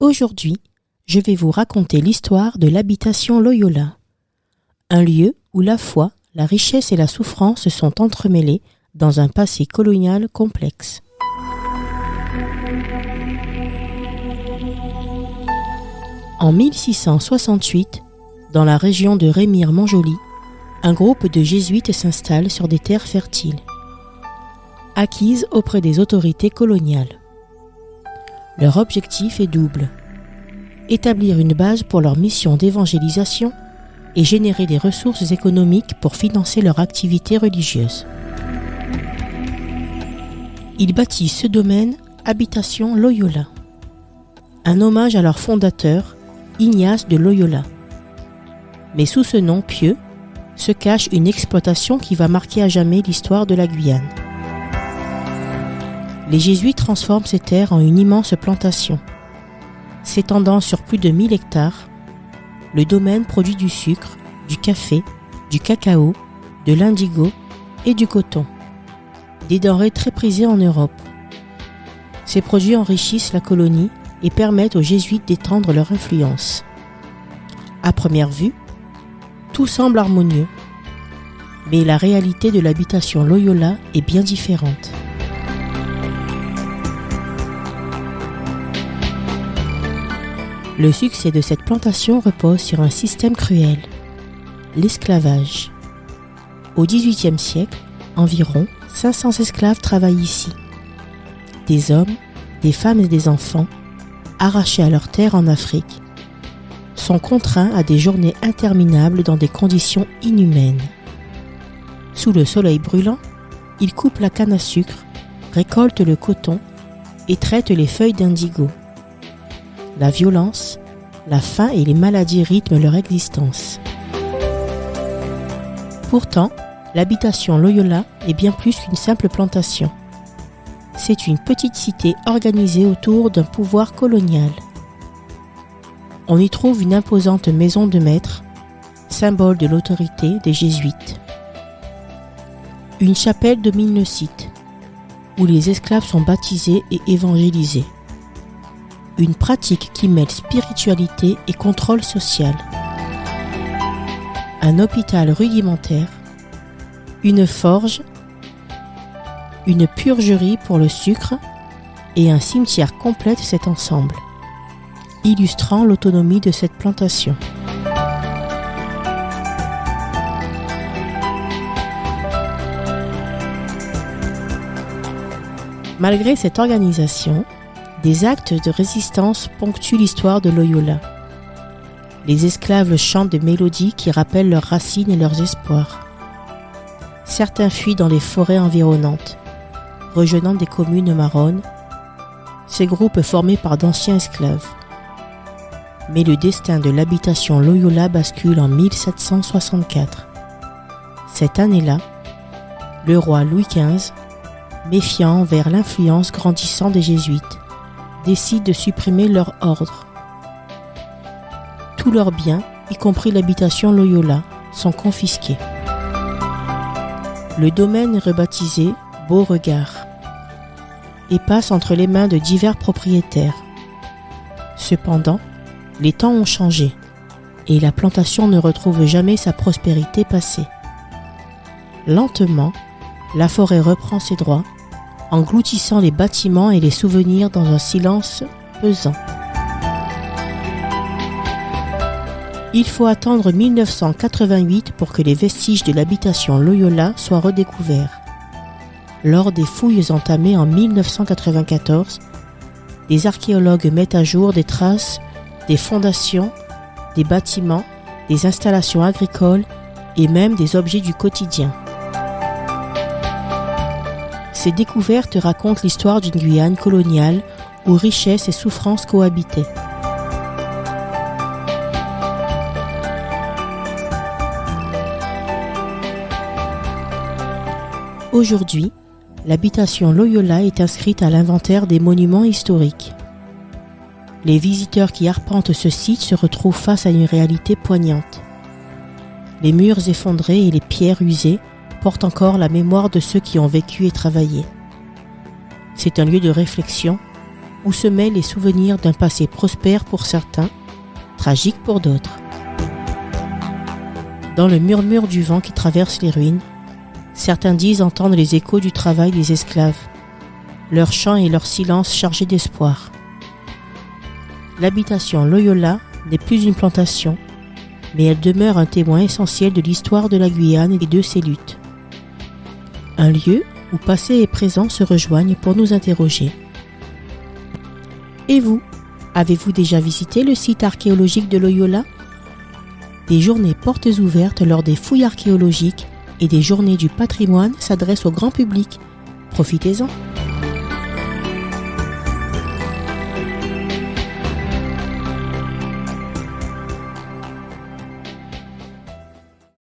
Aujourd'hui, je vais vous raconter l'histoire de l'habitation Loyola, un lieu où la foi, la richesse et la souffrance sont entremêlées dans un passé colonial complexe. En 1668, dans la région de Remire-Montjoly, un groupe de jésuites s'installe sur des terres fertiles, acquises auprès des autorités coloniales. Leur objectif est double: établir une base pour leur mission d'évangélisation et générer des ressources économiques pour financer leur activité religieuse. Ils bâtissent ce domaine Habitation Loyola, un hommage à leur fondateur, Ignace de Loyola. Mais sous ce nom pieux se cache une exploitation qui va marquer à jamais l'histoire de la Guyane. Les jésuites transforment ces terres en une immense plantation. S'étendant sur plus de 1000 hectares, le domaine produit du sucre, du café, du cacao, de l'indigo et du coton, des denrées très prisées en Europe. Ces produits enrichissent la colonie et permettent aux jésuites d'étendre leur influence. À première vue, tout semble harmonieux, mais la réalité de l'habitation Loyola est bien différente. Le succès de cette plantation repose sur un système cruel, l'esclavage. Au XVIIIe siècle, environ 500 esclaves travaillent ici. Des hommes, des femmes et des enfants, arrachés à leurs terres en Afrique, sont contraints à des journées interminables dans des conditions inhumaines. Sous le soleil brûlant, ils coupent la canne à sucre, récoltent le coton et traitent les feuilles d'indigo. La violence, la faim et les maladies rythment leur existence. Pourtant, l'habitation Loyola est bien plus qu'une simple plantation. C'est une petite cité organisée autour d'un pouvoir colonial. On y trouve une imposante maison de maître, symbole de l'autorité des jésuites. Une chapelle domine le site, où les esclaves sont baptisés et évangélisés. Une pratique qui mêle spiritualité et contrôle social. Un hôpital rudimentaire, une forge, une purgerie pour le sucre et un cimetière complètent cet ensemble, illustrant l'autonomie de cette plantation. Malgré cette organisation, des actes de résistance ponctuent l'histoire de Loyola. Les esclaves chantent des mélodies qui rappellent leurs racines et leurs espoirs. Certains fuient dans les forêts environnantes, rejoignant des communes marronnes, ces groupes formés par d'anciens esclaves. Mais le destin de l'habitation Loyola bascule en 1764. Cette année-là, le roi Louis XV, méfiant envers l'influence grandissante des jésuites, décide de supprimer leur ordre. Tous leurs biens, y compris l'habitation Loyola, sont confisqués. Le domaine est rebaptisé Beauregard et passe entre les mains de divers propriétaires. Cependant, les temps ont changé et la plantation ne retrouve jamais sa prospérité passée. Lentement, la forêt reprend ses droits, engloutissant les bâtiments et les souvenirs dans un silence pesant. Il faut attendre 1988 pour que les vestiges de l'habitation Loyola soient redécouverts. Lors des fouilles entamées en 1994, les archéologues mettent à jour des traces des fondations, des bâtiments, des installations agricoles et même des objets du quotidien. Ces découvertes racontent l'histoire d'une Guyane coloniale où richesse et souffrance cohabitaient. Aujourd'hui, l'habitation Loyola est inscrite à l'inventaire des monuments historiques. Les visiteurs qui arpentent ce site se retrouvent face à une réalité poignante. Les murs effondrés et les pierres usées portent encore la mémoire de ceux qui ont vécu et travaillé. C'est un lieu de réflexion où se mêlent les souvenirs d'un passé prospère pour certains, tragique pour d'autres. Dans le murmure du vent qui traverse les ruines, certains disent entendre les échos du travail des esclaves, leurs chants et leur silence chargés d'espoir. L'habitation Loyola n'est plus une plantation, mais elle demeure un témoin essentiel de l'histoire de la Guyane et de ses luttes. Un lieu où passé et présent se rejoignent pour nous interroger. Et vous, avez-vous déjà visité le site archéologique de Loyola ? Des journées portes ouvertes lors des fouilles archéologiques et des journées du patrimoine s'adressent au grand public. Profitez-en!